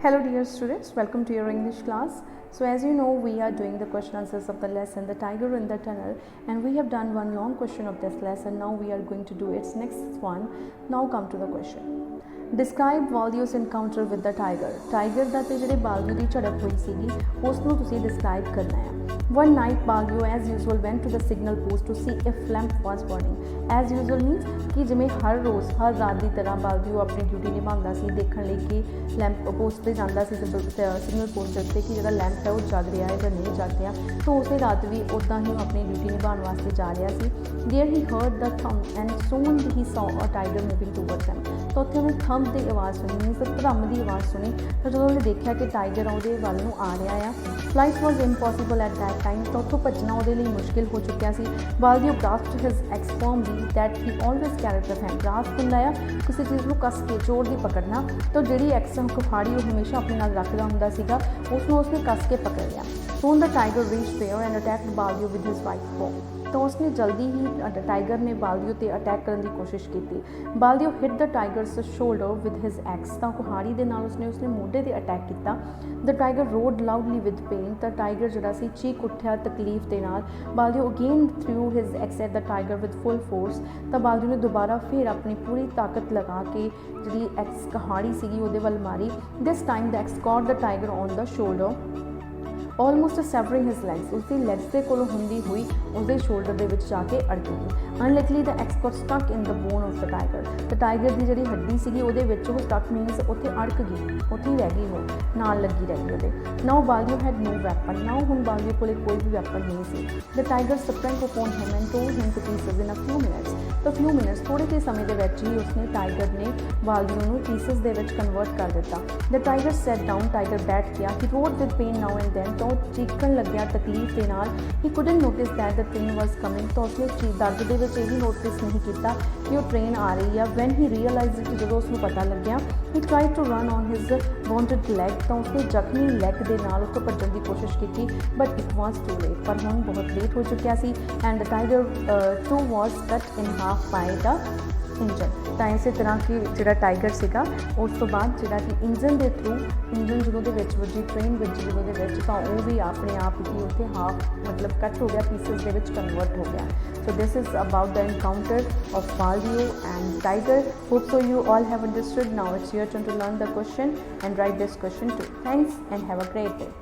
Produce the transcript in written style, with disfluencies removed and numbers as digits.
Hello dear students, welcome to your English class. So as you know, we are doing the question answers of the lesson The Tiger in the Tunnel, and we have done one long question of this lesson. Now we are going to do its next one. Now come to the question. Describe Baldu's encounter with the tiger. Tiger ਦਾ ਤੇ ਜਿਹੜੇ ਬਾਲਦੂ ਦੀ ਝੜਪ ਹੋਈ ਸੀਗੀ ਉਸ ਨੂੰ ਤੁਸੀਂ describe ਕਰਨਾ ਹੈ. One night Baldu as usual went to the signal post to see if lamp was burning. As usual means कि ਜਿਵੇਂ ਹਰ ਰੋਜ਼ ਹਰ ਰਾਤ ਦੀ ਤਰ੍ਹਾਂ ਬਾਲਦੂ ਆਪਣੀ ਡਿਊਟੀ ਨਿਭਾਉਂਦਾ ਸੀ ਦੇਖਣ ਲਈ ਕਿ ਲੈਂਪ ਪੋਸਟ ਤੇ ਜਾਂਦਾ ਸੀ ਸਿਗਨਲ ਪੋਸਟ ਦੇ ਉੱਤੇ ਕਿ ਜਿਹੜਾ ਲੈਂਪ ਹੈ ਉਹ ਜਗ ਰਿਹਾ ਹੈ ਜਾਂ ਨਹੀਂ ਜਗ ਰਿਹਾ. ਤਾਂ ਉਸੇ ਰਾਤ ਵੀ ਉੱਦਾਂ ਹੀ ਆਪਣੀ ਡਿਊਟੀ ਨਿਭਾਉਣ ਵਾਸਤੇ ਜਾ ਰਿਹਾ ਸੀ. There he heard the thump and soon he saw a tiger moving towards him. ਤਾਂ ਉੱਥੇ ਉਹਨੇ ਥੰਪ ਦੀ ਆਵਾਜ਼ ਸੁਣੀ, ਮੀਨਸ ਧਰਮ ਦੀ ਆਵਾਜ਼ ਸੁਣੀ. ਤਾਂ ਜਦੋਂ ਉਹਨੇ ਦੇਖਿਆ ਕਿ ਟਾਈਗਰ ਉਹਦੇ ਵੱਲ ਨੂੰ ਆ ਰਿਹਾ ਆ. Flight was impossible at that time. ਤਾਂ ਉੱਥੋਂ ਭੱਜਣਾ ਉਹਦੇ ਲਈ ਮੁਸ਼ਕਿਲ ਹੋ ਚੁੱਕਿਆ ਸੀ. Baldu grasped his axe firmly that he always carried with him. grasp ਹੁੰਦਾ ਆ ਕਿਸੇ ਚੀਜ਼ ਨੂੰ ਕੱਸ ਕੇ ਜ਼ੋਰ ਦੀ ਪਕੜਨਾ. ਤਾਂ ਜਿਹੜੀ ਐਕਸ ਕੁਫਾੜੀ ਉਹ ਹਮੇਸ਼ਾ ਆਪਣੇ ਨਾਲ ਰੱਖਦਾ ਹੁੰਦਾ ਸੀਗਾ ਉਸਨੂੰ ਉਸਨੇ ਕੱਸ ਕੇ ਪਕੜ ਲਿਆ. Soon the tiger reached there and attacked Baldu with his right paw. ਤਾਂ ਉਸਨੇ ਜਲਦੀ ਹੀ ਟਾਈਗਰ ਨੇ ਬਾਲਦੂ 'ਤੇ ਅਟੈਕ ਕਰਨ ਦੀ ਕੋਸ਼ਿਸ਼ ਕੀਤੀ. Baldu hit the tiger's shoulder with his axe. ਤਾਂ ਕੁਹਾੜੀ ਦੇ ਨਾਲ ਉਸਨੇ ਮੋਢੇ 'ਤੇ ਅਟੈਕ ਕੀਤਾ. The tiger roared loudly with pain. ਤਾਂ ਟਾਈਗਰ ਜਿਹੜਾ ਸੀ ਚੀਕ ਉੱਠਿਆ ਤਕਲੀਫ ਦੇ ਨਾਲ. Baldu again threw his axe at the tiger with full force. ਤਾਂ ਬਾਲਦੂ ਨੇ ਦੁਬਾਰਾ ਫਿਰ ਆਪਣੀ ਪੂਰੀ ਤਾਕਤ ਲਗਾ ਕੇ ਜਿਹੜੀ ਐਕਸ ਕੁਹਾੜੀ ਸੀਗੀ ਉਹਦੇ ਵੱਲ ਮਾਰੀ. This time the axe caught the tiger on the shoulder almost severing his legs. ਉਸਦੀ ਲੈਗਸ ਦੇ ਕੋਲੋਂ ਹੁੰਦੀ ਹੋਈ ਉਸਦੇ ਸ਼ੋਲਡਰ ਦੇ ਵਿੱਚ ਜਾ ਕੇ ਅੜਕ ਗਈ. Unluckily the axe got stuck in the bone of the tiger. ਤਾਂ ਟਾਈਗਰ ਦੀ ਜਿਹੜੀ ਹੱਡੀ ਸੀਗੀ ਉਹਦੇ ਵਿੱਚ ਉਹ ਸਟਕ ਮੀਨਸ ਉੱਥੇ ਅੜਕ ਗਈ, ਉੱਥੇ ਹੀ ਰਹਿ ਗਈ, ਉਹ ਨਾਲ ਲੱਗੀ ਰਹਿ ਗਈ ਉਹਦੇ. Now Baldu had no weapon. Now ਹੁਣ ਬਾਲਦੂ ਕੋਲੇ ਕੋਈ ਵੀ ਵੈਪਨ ਨਹੀਂ ਸੀ. The tiger sprang upon him and tore him to pieces in a few minutes. ਤਾਂ few minutes ਥੋੜ੍ਹੇ ਜਿਹੇ ਸਮੇਂ ਦੇ ਵਿੱਚ ਹੀ ਉਸਨੇ ਟਾਈਗਰ ਨੇ ਬਾਲਦੂ ਨੂੰ ਪੀਸਸ ਦੇ ਵਿੱਚ ਕਨਵਰਟ ਕਰ ਦਿੱਤਾ. The tiger sat down. Tiger ਬੈਠ ਗਿਆ. He roared with pain now and then. ਤਾਂ ਚੀਕਣ ਲੱਗਿਆ ਤਕਲੀਫ ਦੇ ਨਾਲ. He couldn't notice that the train was coming. ਤਾਂ ਉਸਨੇ ਦਰਦ ਦੇ ਵਿੱਚ ਇਹ ਵੀ ਨੋਟਿਸ ਨਹੀਂ ਕੀਤਾ ਕਿ ਉਹ ਟ੍ਰੇਨ ਆ ਰਹੀ ਆ. When he realized it, ਜਦੋਂ ਉਸਨੂੰ ਪਤਾ ਲੱਗਿਆ, he tried to run on his wounded leg. ਤਾਂ ਉਸਨੇ ਜ਼ਖਮੀ ਲੈਗ ਦੇ ਨਾਲ ਉੱਥੋਂ ਭੱਜਣ ਦੀ ਕੋਸ਼ਿਸ਼ ਕੀਤੀ, but it was too late. ਪਰ ਹੁਣ ਬਹੁਤ ਲੇਟ ਹੋ ਚੁੱਕਿਆ ਸੀ. And the tiger too was cut in half by the engine. ਤਾਂ ਇਸੇ ਤਰ੍ਹਾਂ ਕਿ ਜਿਹੜਾ ਟਾਈਗਰ ਸੀਗਾ ਉਸ ਤੋਂ ਬਾਅਦ ਜਿਹੜਾ ਕਿ ਇੰਜਨ ਦੇ ਥਰੂ ਇੰਜਨ ਜਦੋਂ ਦੇ ਵਿੱਚ ਵੱਜੀ ਟ੍ਰੇਨ ਵਿੱਚ ਜਦੋਂ ਦੇ ਵਿੱਚ ਤਾਂ ਉਹ ਵੀ ਆਪਣੇ ਆਪ ਹੀ ਉੱਥੇ ਹਾਫ ਮਤਲਬ ਕੱਟ ਹੋ ਗਿਆ, ਪੀਸਸ ਦੇ ਵਿੱਚ ਕਨਵਰਟ ਹੋ ਗਿਆ. So this is about the encounter of Baldu and tiger. Hope so you all have understood. Now it's your turn to learn the question and write this question too. Thanks and have a great day.